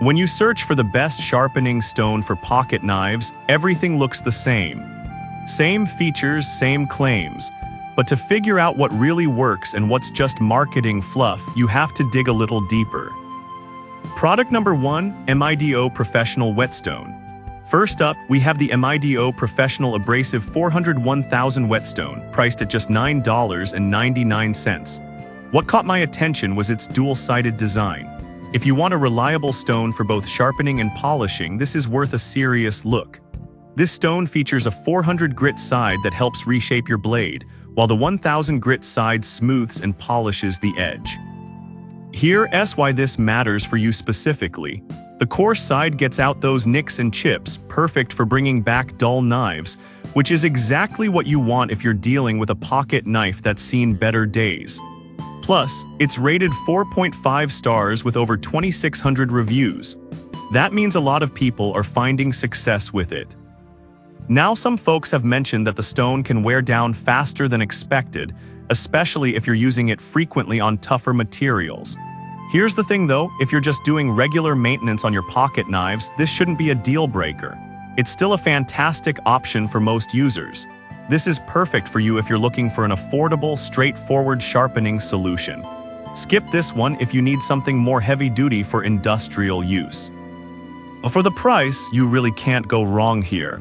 When you search for the best sharpening stone for pocket knives, everything looks the same. Same features, same claims. But to figure out what really works and what's just marketing fluff, you have to dig a little deeper. Product number 1, MIDO Professional Whetstone. First up, we have the MIDO Professional Abrasive 401,000 Whetstone, priced at just $9.99. What caught my attention was its dual-sided design. If you want a reliable stone for both sharpening and polishing, this is worth a serious look. This stone features a 400 grit side that helps reshape your blade, while the 1000 grit side smooths and polishes the edge. Here's why this matters for you specifically. The coarse side gets out those nicks and chips, perfect for bringing back dull knives, which is exactly what you want if you're dealing with a pocket knife that's seen better days. Plus, it's rated 4.5 stars with over 2,600 reviews. That means a lot of people are finding success with it. Now, some folks have mentioned that the stone can wear down faster than expected, especially if you're using it frequently on tougher materials. Here's the thing though, if you're just doing regular maintenance on your pocket knives, this shouldn't be a deal breaker. It's still a fantastic option for most users. This is perfect for you if you're looking for an affordable, straightforward sharpening solution. Skip this one if you need something more heavy-duty for industrial use. For the price, you really can't go wrong here.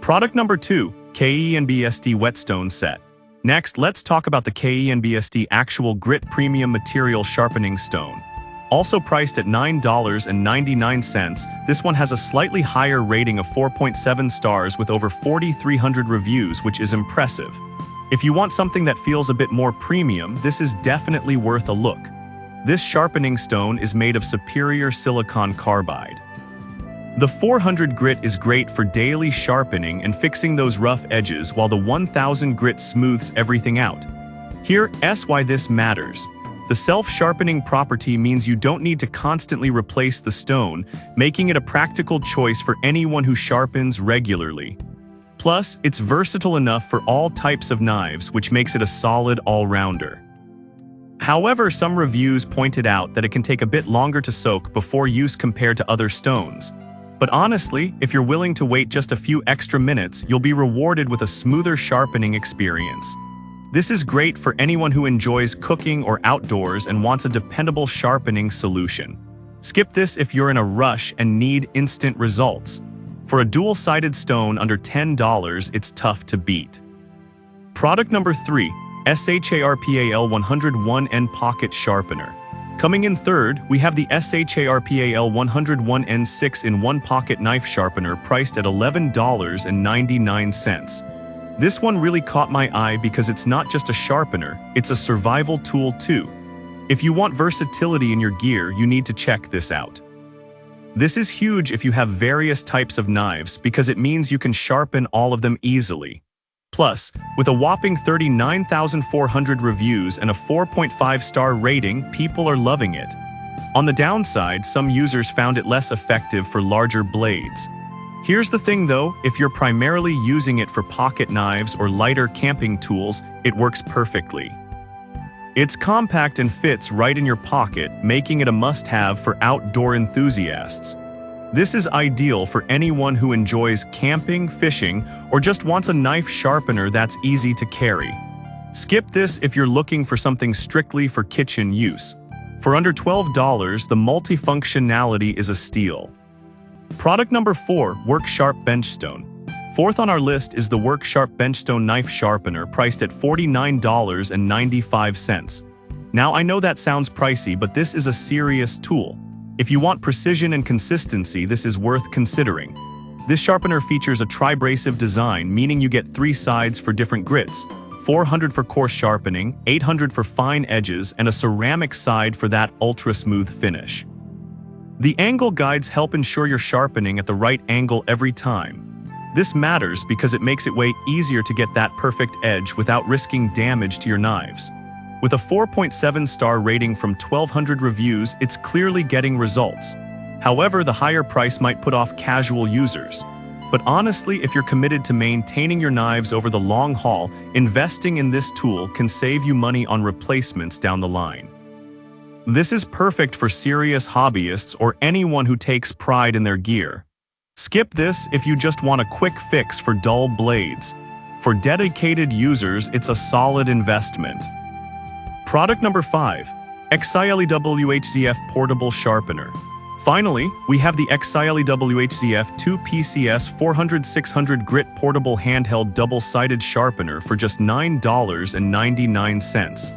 Product number 2, KENBSD Whetstone Set. Next, let's talk about the KENBSD Actual Grit Premium Material Sharpening Stone. Also priced at $9.99, this one has a slightly higher rating of 4.7 stars with over 4,300 reviews, which is impressive. If you want something that feels a bit more premium, this is definitely worth a look. This sharpening stone is made of superior silicon carbide. The 400 grit is great for daily sharpening and fixing those rough edges, while the 1000 grit smooths everything out. Here's why this matters. The self-sharpening property means you don't need to constantly replace the stone, making it a practical choice for anyone who sharpens regularly. Plus, it's versatile enough for all types of knives, which makes it a solid all-rounder. However, some reviews pointed out that it can take a bit longer to soak before use compared to other stones. But honestly, if you're willing to wait just a few extra minutes, you'll be rewarded with a smoother sharpening experience. This is great for anyone who enjoys cooking or outdoors and wants a dependable sharpening solution. Skip this if you're in a rush and need instant results. For a dual-sided stone under $10, it's tough to beat. Product number 3, SHARPAL 101N Pocket Sharpener. Coming in third, we have the SHARPAL 101N 6-in-1 Pocket Knife Sharpener priced at $11.99. This one really caught my eye because it's not just a sharpener, it's a survival tool too. If you want versatility in your gear, you need to check this out. This is huge if you have various types of knives because it means you can sharpen all of them easily. Plus, with a whopping 39,400 reviews and a 4.5-star rating, people are loving it. On the downside, some users found it less effective for larger blades. Here's the thing though, if you're primarily using it for pocket knives or lighter camping tools, it works perfectly. It's compact and fits right in your pocket, making it a must-have for outdoor enthusiasts. This is ideal for anyone who enjoys camping, fishing, or just wants a knife sharpener that's easy to carry. Skip this if you're looking for something strictly for kitchen use. For under $12, the multifunctionality is a steal. Product number 4, WorkSharp Benchstone. Fourth on our list is the WorkSharp Benchstone Knife Sharpener, priced at $49.95. Now, I know that sounds pricey, but this is a serious tool. If you want precision and consistency, this is worth considering. This sharpener features a tribrasive design, meaning you get 3 sides for different grits, 400 for coarse sharpening, 800 for fine edges, and a ceramic side for that ultra-smooth finish. The angle guides help ensure you're sharpening at the right angle every time. This matters because it makes it way easier to get that perfect edge without risking damage to your knives. With a 4.7-star rating from 1,200 reviews, it's clearly getting results. However, the higher price might put off casual users. But honestly, if you're committed to maintaining your knives over the long haul, investing in this tool can save you money on replacements down the line. This is perfect for serious hobbyists or anyone who takes pride in their gear. Skip this if you just want a quick fix for dull blades. For dedicated users, it's a solid investment. Product number 5. XILEWHZF Portable Sharpener. Finally, we have the XILEWHZF 2PCS 400/600 Grit Portable Handheld Double-Sided Sharpener for just $9.99.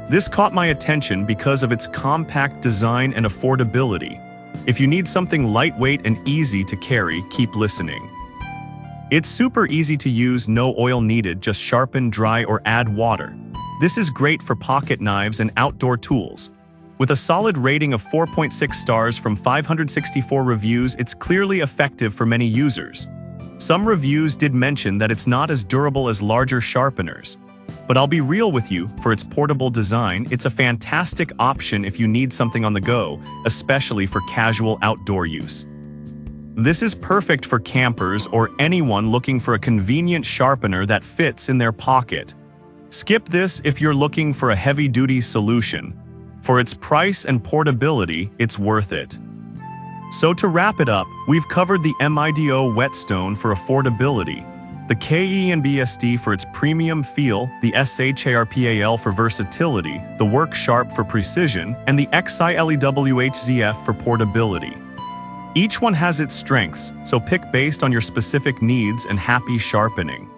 This caught my attention because of its compact design and affordability. If you need something lightweight and easy to carry, keep listening. It's super easy to use, no oil needed, just sharpen, dry, or add water. This is great for pocket knives and outdoor tools. With a solid rating of 4.6 stars from 564 reviews, it's clearly effective for many users. Some reviews did mention that it's not as durable as larger sharpeners. But I'll be real with you, for its portable design, it's a fantastic option if you need something on the go, especially for casual outdoor use. This is perfect for campers or anyone looking for a convenient sharpener that fits in their pocket. Skip this if you're looking for a heavy-duty solution. For its price and portability, it's worth it. So to wrap it up, we've covered the MIDO whetstone for affordability, the KENBSD for its premium feel, the SHARPAL for versatility, the Work Sharp for precision, and the XILEWHZF for portability. Each one has its strengths, so pick based on your specific needs and happy sharpening.